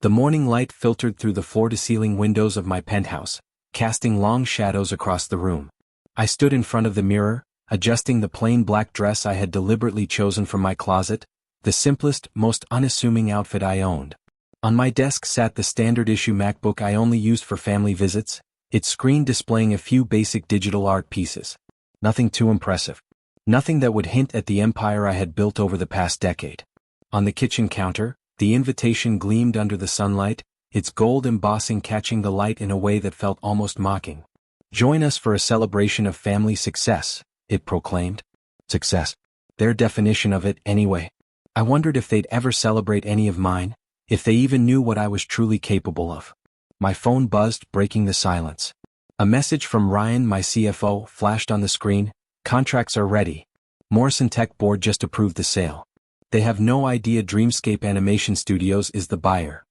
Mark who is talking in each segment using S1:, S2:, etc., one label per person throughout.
S1: The morning light filtered through the floor-to-ceiling windows of my penthouse, casting long shadows across the room. I stood in front of the mirror, adjusting the plain black dress I had deliberately chosen from my closet, the simplest, most unassuming outfit I owned. On my desk sat the standard-issue MacBook I only used for family visits, its screen displaying a few basic digital art pieces. Nothing too impressive. Nothing that would hint at the empire I had built over the past decade. On the kitchen counter, the invitation gleamed under the sunlight, its gold embossing catching the light in a way that felt almost mocking. "Join us for a celebration of family success," it proclaimed. Success. Their definition of it, anyway. I wondered if they'd ever celebrate any of mine, if they even knew what I was truly capable of. My phone buzzed, breaking the silence. A message from Ryan, my CFO, flashed on the screen. "Contracts are ready. Morrison Tech board just approved the sale. They have no idea Dreamscape Animation Studios is the buyer."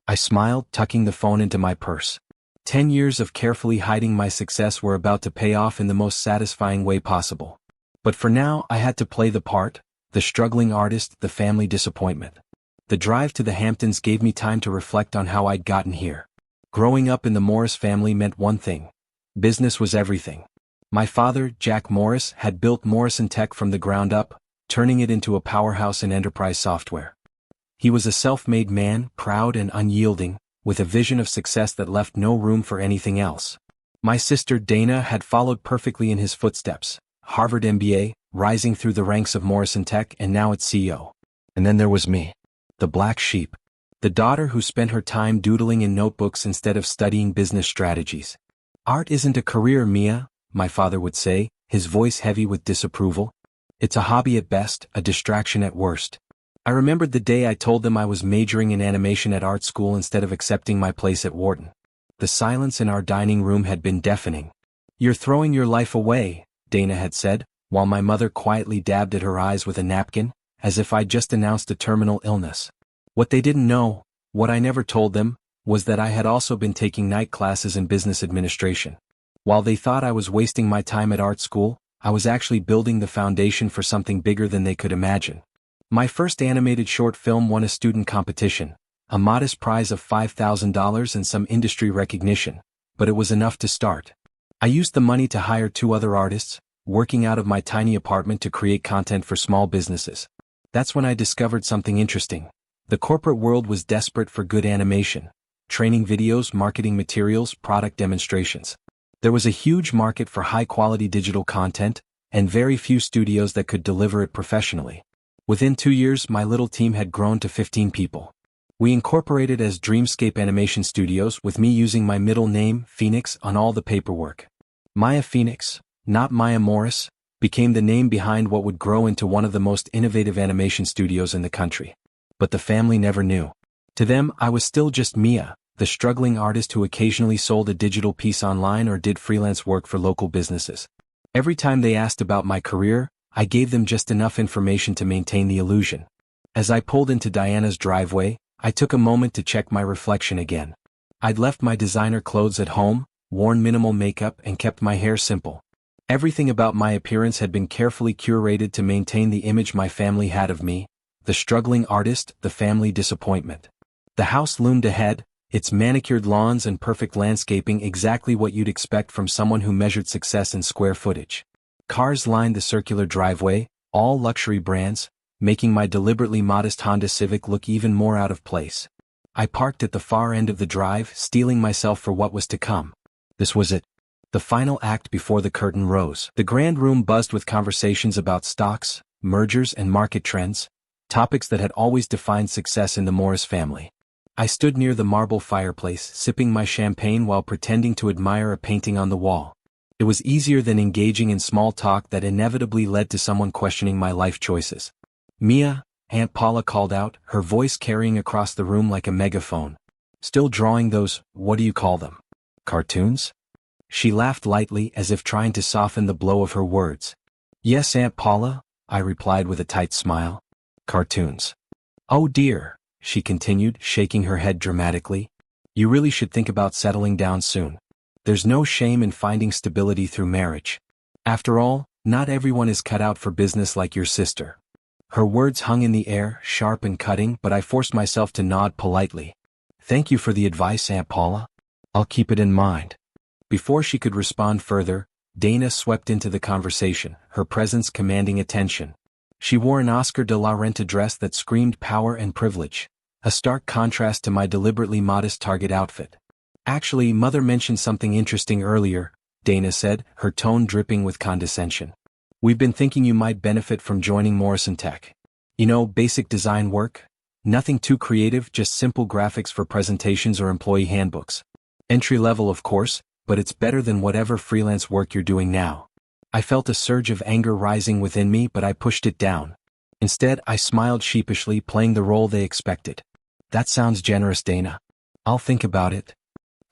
S1: I smiled, tucking the phone into my purse. 10 years of carefully hiding my success were about to pay off in the most satisfying way possible. But for now, I had to play the part, the struggling artist, the family disappointment. The drive to the Hamptons gave me time to reflect on how I'd gotten here. Growing up in the Morris family meant one thing. Business was everything. My father, Jack Morris, had built Morrison Tech from the ground up, turning it into a powerhouse in enterprise software. He was a self-made man, proud and unyielding, with a vision of success that left no room for anything else. My sister Dana had followed perfectly in his footsteps, Harvard MBA, rising through the ranks of Morrison Tech and now its CEO. And then there was me, the black sheep, the daughter who spent her time doodling in notebooks instead of studying business strategies. "Art isn't a career, Mia," my father would say, his voice heavy with disapproval. "It's a hobby at best, a distraction at worst." I remembered the day I told them I was majoring in animation at art school instead of accepting my place at Wharton. The silence in our dining room had been deafening. "You're throwing your life away," Dana had said, while my mother quietly dabbed at her eyes with a napkin, as if I'd just announced a terminal illness. What they didn't know, what I never told them, was that I had also been taking night classes in business administration. While they thought I was wasting my time at art school, I was actually building the foundation for something bigger than they could imagine. My first animated short film won a student competition, a modest prize of $5,000 and some industry recognition, but it was enough to start. I used the money to hire 2 other artists, working out of my tiny apartment to create content for small businesses. That's when I discovered something interesting. The corporate world was desperate for good animation, training videos, marketing materials, product demonstrations. There was a huge market for high-quality digital content, and very few studios that could deliver it professionally. Within 2 years, my little team had grown to 15 people. We incorporated as Dreamscape Animation Studios, with me using my middle name, Phoenix, on all the paperwork. Maya Phoenix, not Maya Morris, became the name behind what would grow into one of the most innovative animation studios in the country. But the family never knew. To them, I was still just Mia, the struggling artist who occasionally sold a digital piece online or did freelance work for local businesses. Every time they asked about my career, I gave them just enough information to maintain the illusion. As I pulled into Diana's driveway, I took a moment to check my reflection again. I'd left my designer clothes at home, worn minimal makeup, and kept my hair simple. Everything about my appearance had been carefully curated to maintain the image my family had of me, the struggling artist, the family disappointment. The house loomed ahead, its manicured lawns and perfect landscaping exactly what you'd expect from someone who measured success in square footage. Cars lined the circular driveway, all luxury brands, making my deliberately modest Honda Civic look even more out of place. I parked at the far end of the drive, steeling myself for what was to come. This was it. The final act before the curtain rose. The grand room buzzed with conversations about stocks, mergers, and market trends, topics that had always defined success in the Morris family. I stood near the marble fireplace, sipping my champagne while pretending to admire a painting on the wall. It was easier than engaging in small talk that inevitably led to someone questioning my life choices. "Mia," Aunt Paula called out, her voice carrying across the room like a megaphone. "Still drawing those, what do you call them? Cartoons?" She laughed lightly as if trying to soften the blow of her words. "Yes, Aunt Paula," I replied with a tight smile. "Cartoons." "Oh dear," she continued, shaking her head dramatically. "You really should think about settling down soon. There's no shame in finding stability through marriage. After all, not everyone is cut out for business like your sister." Her words hung in the air, sharp and cutting, but I forced myself to nod politely. Thank you for the advice, Aunt Paula. I'll keep it in mind. Before she could respond further, Dana swept into the conversation, her presence commanding attention. She wore an Oscar de la Renta dress that screamed power and privilege, a stark contrast to my deliberately modest Target outfit. Actually, Mother mentioned something interesting earlier, Dana said, her tone dripping with condescension. We've been thinking you might benefit from joining Morrison Tech. You know, basic design work? Nothing too creative, just simple graphics for presentations or employee handbooks. Entry level, of course, but it's better than whatever freelance work you're doing now. I felt a surge of anger rising within me, but I pushed it down. Instead, I smiled sheepishly, playing the role they expected. That sounds generous, Dana. I'll think about it.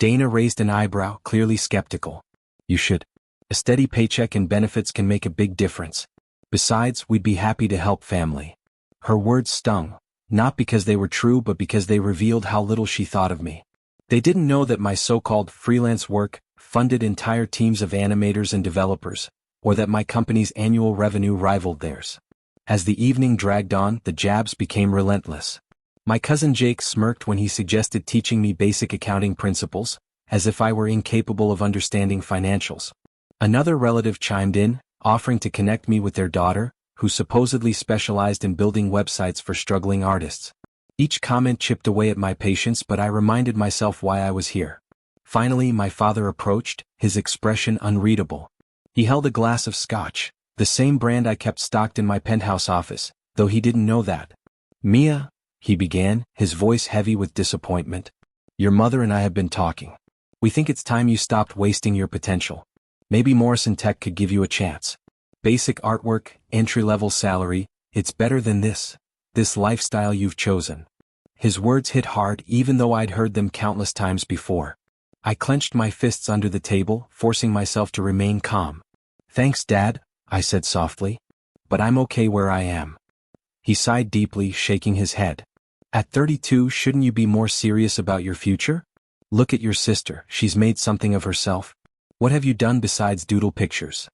S1: Dana raised an eyebrow, clearly skeptical. You should. A steady paycheck and benefits can make a big difference. Besides, we'd be happy to help family. Her words stung, not because they were true but because they revealed how little she thought of me. They didn't know that my so-called freelance work funded entire teams of animators and developers, or that my company's annual revenue rivaled theirs. As the evening dragged on, the jabs became relentless. My cousin Jake smirked when he suggested teaching me basic accounting principles, as if I were incapable of understanding financials. Another relative chimed in, offering to connect me with their daughter, who supposedly specialized in building websites for struggling artists. Each comment chipped away at my patience, but I reminded myself why I was here. Finally, my father approached, his expression unreadable. He held a glass of scotch, the same brand I kept stocked in my penthouse office, though he didn't know that. Mia, he began, his voice heavy with disappointment. Your mother and I have been talking. We think it's time you stopped wasting your potential. Maybe Morrison Tech could give you a chance. Basic artwork, entry-level salary, it's better than this lifestyle you've chosen. His words hit hard even though I'd heard them countless times before. I clenched my fists under the table, forcing myself to remain calm. Thanks, Dad, I said softly. But I'm okay where I am. He sighed deeply, shaking his head. At 32, shouldn't you be more serious about your future? Look at your sister, she's made something of herself. What have you done besides doodle pictures?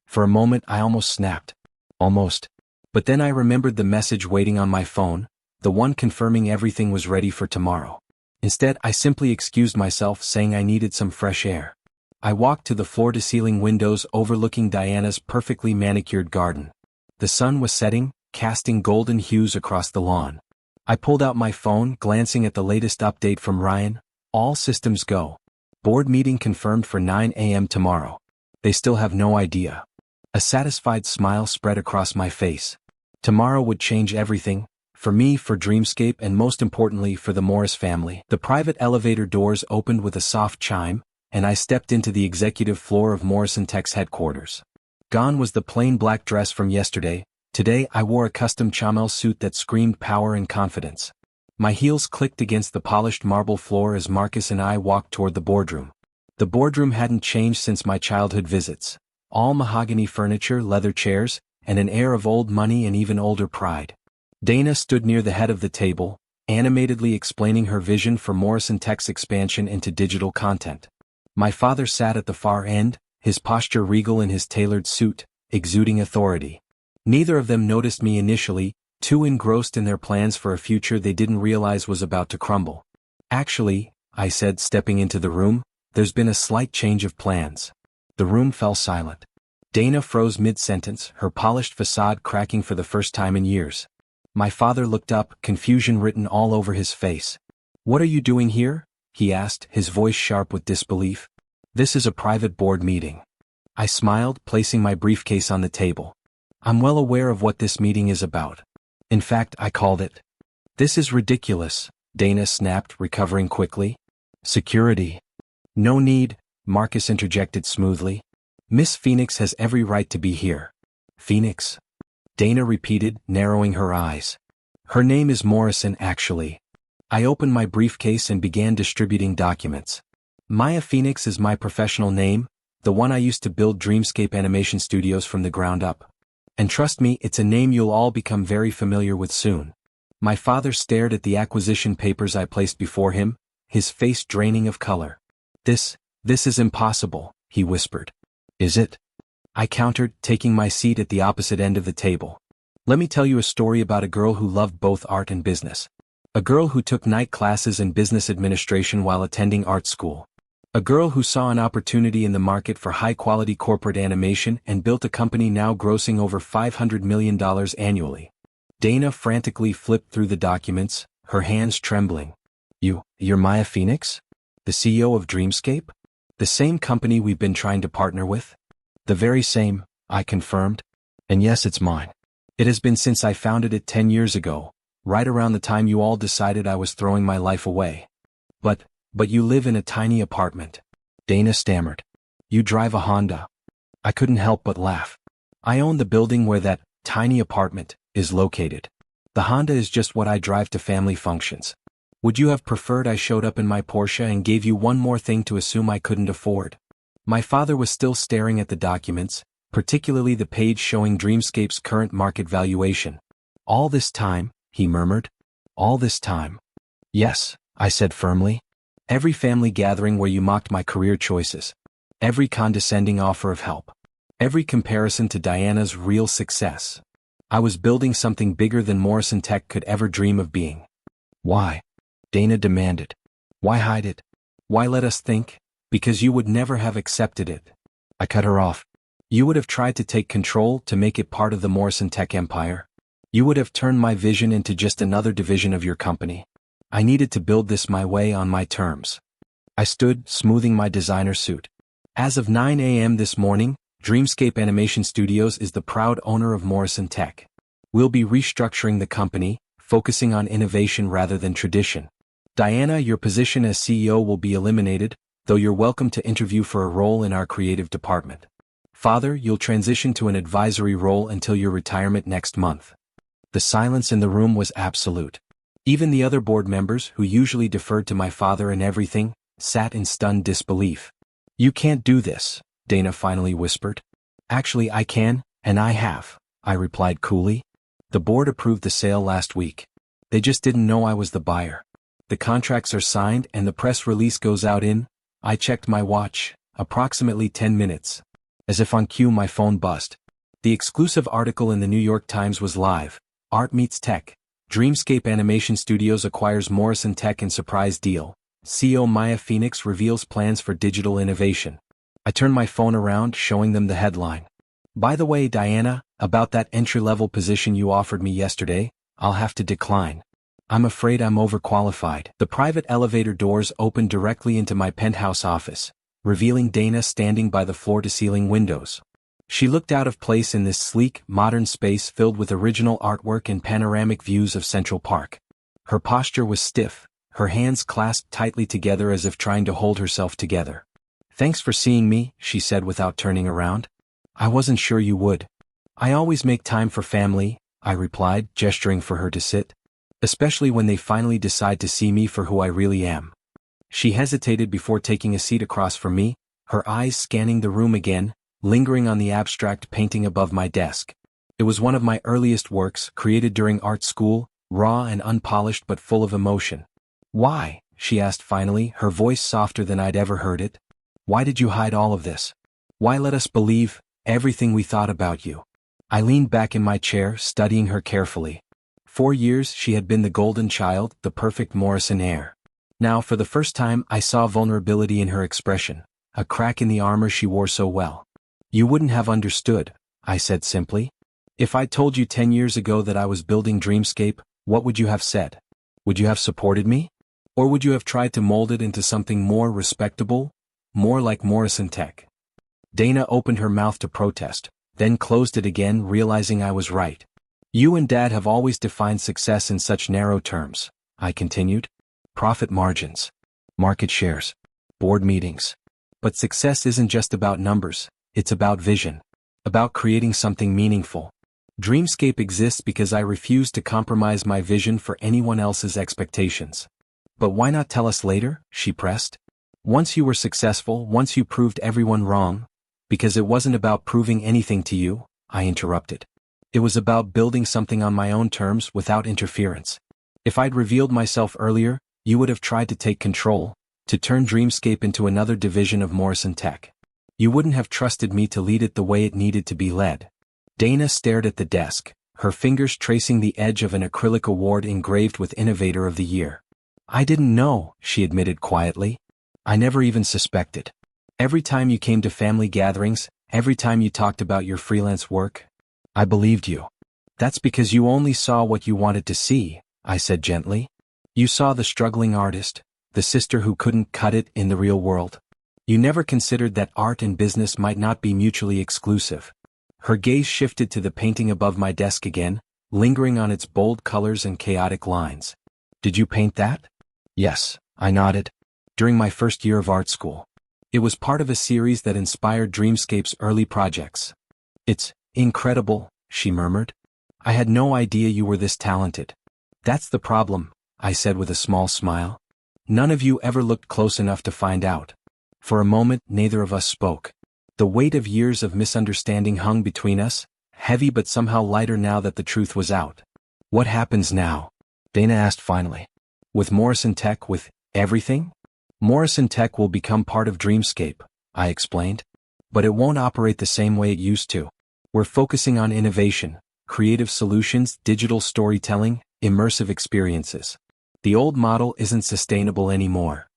S1: For a moment I almost snapped. Almost. But then I remembered the message waiting on my phone, the one confirming everything was ready for tomorrow. Instead, I simply excused myself, saying I needed some fresh air. I walked to the floor-to-ceiling windows overlooking Diana's perfectly manicured garden. The sun was setting, casting golden hues across the lawn. I pulled out my phone, glancing at the latest update from Ryan. All systems go. Board meeting confirmed for 9 a.m. tomorrow. They still have no idea. A satisfied smile spread across my face. Tomorrow would change everything, for me, for Dreamscape, and most importantly for the Morris family. The private elevator doors opened with a soft chime, and I stepped into the executive floor of Morrison Tech's headquarters. Gone was the plain black dress from yesterday. Today I wore a custom chamel suit that screamed power and confidence. My heels clicked against the polished marble floor as Marcus and I walked toward the boardroom. The boardroom hadn't changed since my childhood visits. All mahogany furniture, leather chairs, and an air of old money and even older pride. Dana stood near the head of the table, animatedly explaining her vision for Morrison Tech's expansion into digital content. My father sat at the far end, his posture regal in his tailored suit, exuding authority. Neither of them noticed me initially, too engrossed in their plans for a future they didn't realize was about to crumble. Actually, I said, stepping into the room, there's been a slight change of plans. The room fell silent. Dana froze mid-sentence, her polished facade cracking for the first time in years. My father looked up, confusion written all over his face. What are you doing here? He asked, his voice sharp with disbelief. This is a private board meeting. I smiled, placing my briefcase on the table. I'm well aware of what this meeting is about. In fact, I called it. This is ridiculous, Dana snapped, recovering quickly. Security. No need, Marcus interjected smoothly. Miss Phoenix has every right to be here. Phoenix? Dana repeated, narrowing her eyes. Her name is Morrison, actually. I opened my briefcase and began distributing documents. Maya Phoenix is my professional name, the one I used to build Dreamscape animation studios from the ground up. And trust me, it's a name you'll all become very familiar with soon. My father stared at the acquisition papers I placed before him, his face draining of color. This is impossible, he whispered. Is it? I countered, taking my seat at the opposite end of the table. Let me tell you a story about a girl who loved both art and business. A girl who took night classes in business administration while attending art school. A girl who saw an opportunity in the market for high-quality corporate animation and built a company now grossing over $500 million annually. Dana frantically flipped through the documents, her hands trembling. You're Maya Phoenix? The CEO of Dreamscape? The same company we've been trying to partner with? The very same, I confirmed. And yes, it's mine. It has been since I founded it 10 years ago, right around the time you all decided I was throwing my life away. But you live in a tiny apartment. Dana stammered. You drive a Honda. I couldn't help but laugh. I own the building where that tiny apartment is located. The Honda is just what I drive to family functions. Would you have preferred I showed up in my Porsche and gave you one more thing to assume I couldn't afford? My father was still staring at the documents, particularly the page showing Dreamscape's current market valuation. All this time, he murmured. All this time. Yes, I said firmly. Every family gathering where you mocked my career choices. Every condescending offer of help. Every comparison to Diana's real success. I was building something bigger than Morrison Tech could ever dream of being. Why? Dana demanded. Why hide it? Why let us think? Because you would never have accepted it. I cut her off. You would have tried to take control to make it part of the Morrison Tech empire. You would have turned my vision into just another division of your company. I needed to build this my way on my terms. I stood, smoothing my designer suit. As of 9 a.m. this morning, Dreamscape Animation Studios is the proud owner of Morrison Tech. We'll be restructuring the company, focusing on innovation rather than tradition. Diana, your position as CEO will be eliminated, though you're welcome to interview for a role in our creative department. Father, you'll transition to an advisory role until your retirement next month. The silence in the room was absolute. Even the other board members, who usually deferred to my father in everything, sat in stunned disbelief. You can't do this, Dana finally whispered. Actually, I can, and I have, I replied coolly. The board approved the sale last week. They just didn't know I was the buyer. The contracts are signed and the press release goes out in, I checked my watch, approximately 10 minutes. As if on cue, my phone buzzed. The exclusive article in the New York Times was live. Art meets tech. Dreamscape Animation Studios acquires Morrison Tech in surprise deal. CEO Maya Phoenix reveals plans for digital innovation. I turned my phone around, showing them the headline. By the way, Diana, about that entry-level position you offered me yesterday, I'll have to decline. I'm afraid I'm overqualified. The private elevator doors opened directly into my penthouse office, revealing Dana standing by the floor-to-ceiling windows. She looked out of place in this sleek, modern space filled with original artwork and panoramic views of Central Park. Her posture was stiff, her hands clasped tightly together as if trying to hold herself together. Thanks for seeing me, she said without turning around. I wasn't sure you would. I always make time for family, I replied, gesturing for her to sit. Especially when they finally decide to see me for who I really am. She hesitated before taking a seat across from me, her eyes scanning the room again, lingering on the abstract painting above my desk. It was one of my earliest works, created during art school, raw and unpolished but full of emotion. Why? She asked finally, her voice softer than I'd ever heard it. Why did you hide all of this? Why let us believe everything we thought about you? I leaned back in my chair, studying her carefully. 4 years she had been the golden child, the perfect Morrison heir. Now for the first time I saw vulnerability in her expression, a crack in the armor she wore so well. You wouldn't have understood, I said simply. If I'd told you 10 years ago that I was building Dreamscape, what would you have said? Would you have supported me? Or would you have tried to mold it into something more respectable? More like Morrison Tech? Dana opened her mouth to protest, then closed it again, realizing I was right. You and Dad have always defined success in such narrow terms, I continued. Profit margins, market shares, board meetings. But success isn't just about numbers, it's about vision. About creating something meaningful. Dreamscape exists because I refuse to compromise my vision for anyone else's expectations. But why not tell us later? She pressed. Once you were successful, once you proved everyone wrong. Because it wasn't about proving anything to you, I interrupted. It was about building something on my own terms without interference. If I'd revealed myself earlier, you would have tried to take control, to turn Dreamscape into another division of Morrison Tech. You wouldn't have trusted me to lead it the way it needed to be led. Dana stared at the desk, her fingers tracing the edge of an acrylic award engraved with Innovator of the Year. I didn't know, she admitted quietly. I never even suspected. Every time you came to family gatherings, every time you talked about your freelance work, I believed you. That's because you only saw what you wanted to see, I said gently. You saw the struggling artist, the sister who couldn't cut it in the real world. You never considered that art and business might not be mutually exclusive. Her gaze shifted to the painting above my desk again, lingering on its bold colors and chaotic lines. Did you paint that? Yes, I nodded. During my first year of art school. It was part of a series that inspired Dreamscape's early projects. It's incredible, she murmured. I had no idea you were this talented. That's the problem, I said with a small smile. None of you ever looked close enough to find out. For a moment, neither of us spoke. The weight of years of misunderstanding hung between us, heavy but somehow lighter now that the truth was out. What happens now? Dana asked finally. With Morrison Tech, with everything? Morrison Tech will become part of Dreamscape, I explained. But it won't operate the same way it used to. We're focusing on innovation, creative solutions, digital storytelling, immersive experiences. The old model isn't sustainable anymore.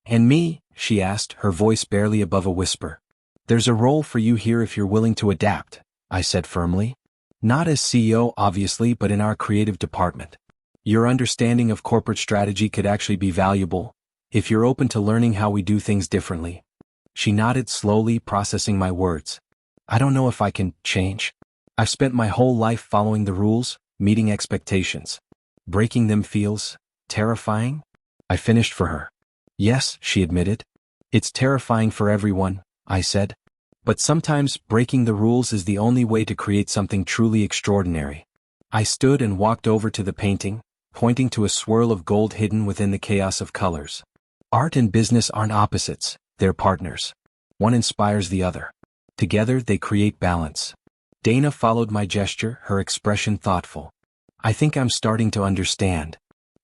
S1: And me? She asked, her voice barely above a whisper. There's a role for you here if you're willing to adapt, I said firmly. Not as CEO, obviously, but in our creative department. Your understanding of corporate strategy could actually be valuable, if you're open to learning how we do things differently. She nodded slowly, processing my words. I don't know if I can change. I've spent my whole life following the rules, meeting expectations. Breaking them feels terrifying? I finished for her. Yes, she admitted. It's terrifying for everyone, I said. But sometimes breaking the rules is the only way to create something truly extraordinary. I stood and walked over to the painting, pointing to a swirl of gold hidden within the chaos of colors. Art and business aren't opposites, they're partners. One inspires the other. Together they create balance. Dana followed my gesture, her expression thoughtful. I think I'm starting to understand.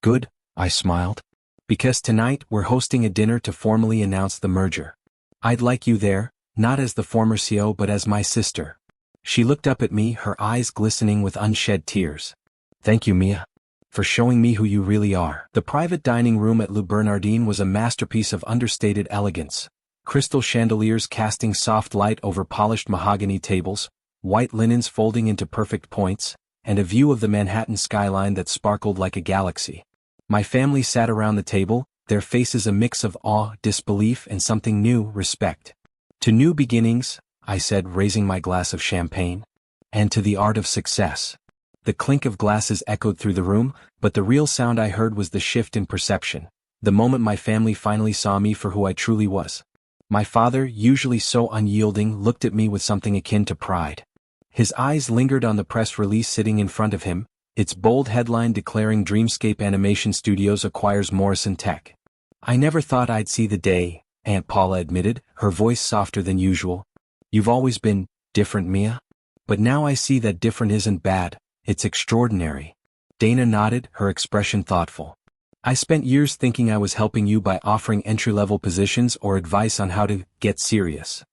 S1: Good, I smiled. Because tonight we're hosting a dinner to formally announce the merger. I'd like you there, not as the former CEO but as my sister. She looked up at me, her eyes glistening with unshed tears. Thank you, Mia. For showing me who you really are. The private dining room at Le Bernardin was a masterpiece of understated elegance. Crystal chandeliers casting soft light over polished mahogany tables, white linens folding into perfect points, and a view of the Manhattan skyline that sparkled like a galaxy. My family sat around the table, their faces a mix of awe, disbelief, and something new, respect. To new beginnings, I said, raising my glass of champagne. And to the art of success. The clink of glasses echoed through the room, but the real sound I heard was the shift in perception, the moment my family finally saw me for who I truly was. My father, usually so unyielding, looked at me with something akin to pride. His eyes lingered on the press release sitting in front of him, its bold headline declaring Dreamscape Animation Studios acquires Morrison Tech. I never thought I'd see the day, Aunt Paula admitted, her voice softer than usual. You've always been different, Mia. But now I see that different isn't bad. It's extraordinary. Dana nodded, her expression thoughtful. I spent years thinking I was helping you by offering entry-level positions or advice on how to get serious.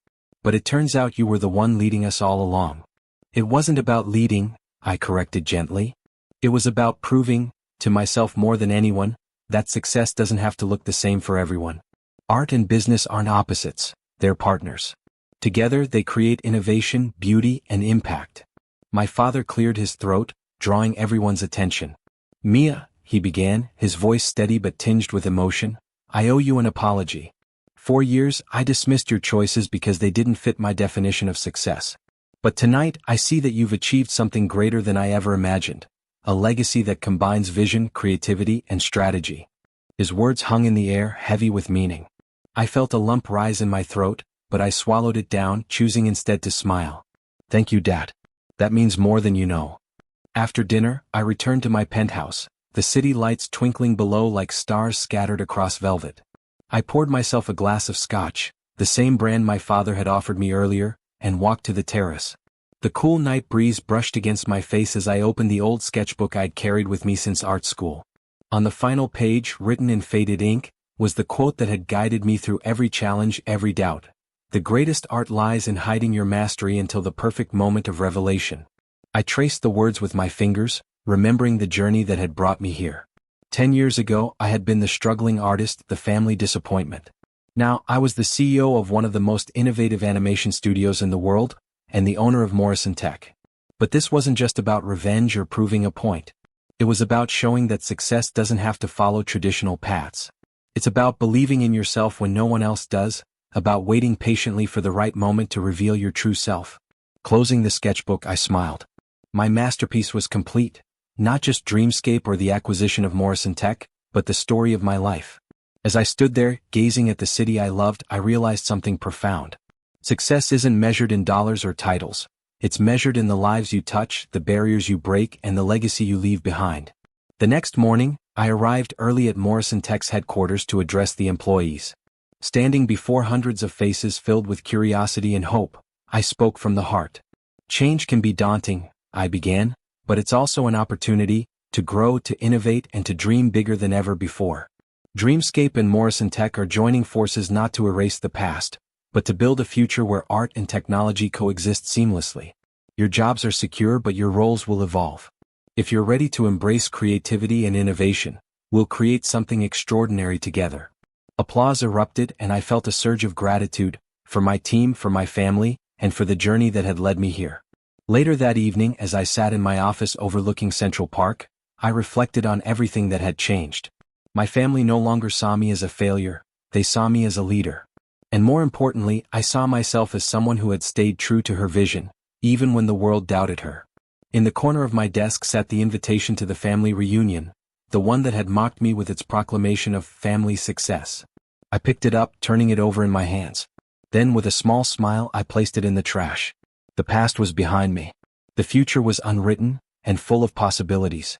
S1: But it turns out you were the one leading us all along. It wasn't about leading, I corrected gently. It was about proving, to myself more than anyone, that success doesn't have to look the same for everyone. Art and business aren't opposites, they're partners. Together they create innovation, beauty, and impact. My father cleared his throat, drawing everyone's attention. Mia, he began, his voice steady but tinged with emotion, I owe you an apology. For years, I dismissed your choices because they didn't fit my definition of success. But tonight, I see that you've achieved something greater than I ever imagined. A legacy that combines vision, creativity, and strategy. His words hung in the air, heavy with meaning. I felt a lump rise in my throat, but I swallowed it down, choosing instead to smile. Thank you, Dad. That means more than you know. After dinner, I returned to my penthouse, the city lights twinkling below like stars scattered across velvet. I poured myself a glass of scotch, the same brand my father had offered me earlier, and walked to the terrace. The cool night breeze brushed against my face as I opened the old sketchbook I'd carried with me since art school. On the final page, written in faded ink, was the quote that had guided me through every challenge, every doubt. The greatest art lies in hiding your mastery until the perfect moment of revelation. I traced the words with my fingers, remembering the journey that had brought me here. 10 years ago, I had been the struggling artist, the family disappointment. Now, I was the CEO of one of the most innovative animation studios in the world, and the owner of Morrison Tech. But this wasn't just about revenge or proving a point. It was about showing that success doesn't have to follow traditional paths. It's about believing in yourself when no one else does, about waiting patiently for the right moment to reveal your true self. Closing the sketchbook, I smiled. My masterpiece was complete, not just Dreamscape or the acquisition of Morrison Tech, but the story of my life. As I stood there, gazing at the city I loved, I realized something profound. Success isn't measured in dollars or titles. It's measured in the lives you touch, the barriers you break, and the legacy you leave behind. The next morning, I arrived early at Morrison Tech's headquarters to address the employees. Standing before hundreds of faces filled with curiosity and hope, I spoke from the heart. Change can be daunting, I began, but it's also an opportunity to grow, to innovate, and to dream bigger than ever before. Dreamscape and Morrison Tech are joining forces not to erase the past, but to build a future where art and technology coexist seamlessly. Your jobs are secure, but your roles will evolve. If you're ready to embrace creativity and innovation, we'll create something extraordinary together. Applause erupted, and I felt a surge of gratitude, for my team, for my family, and for the journey that had led me here. Later that evening, as I sat in my office overlooking Central Park, I reflected on everything that had changed. My family no longer saw me as a failure, they saw me as a leader. And more importantly, I saw myself as someone who had stayed true to her vision, even when the world doubted her. In the corner of my desk sat the invitation to the family reunion, the one that had mocked me with its proclamation of family success. I picked it up, turning it over in my hands. Then, with a small smile, I placed it in the trash. The past was behind me. The future was unwritten, and full of possibilities.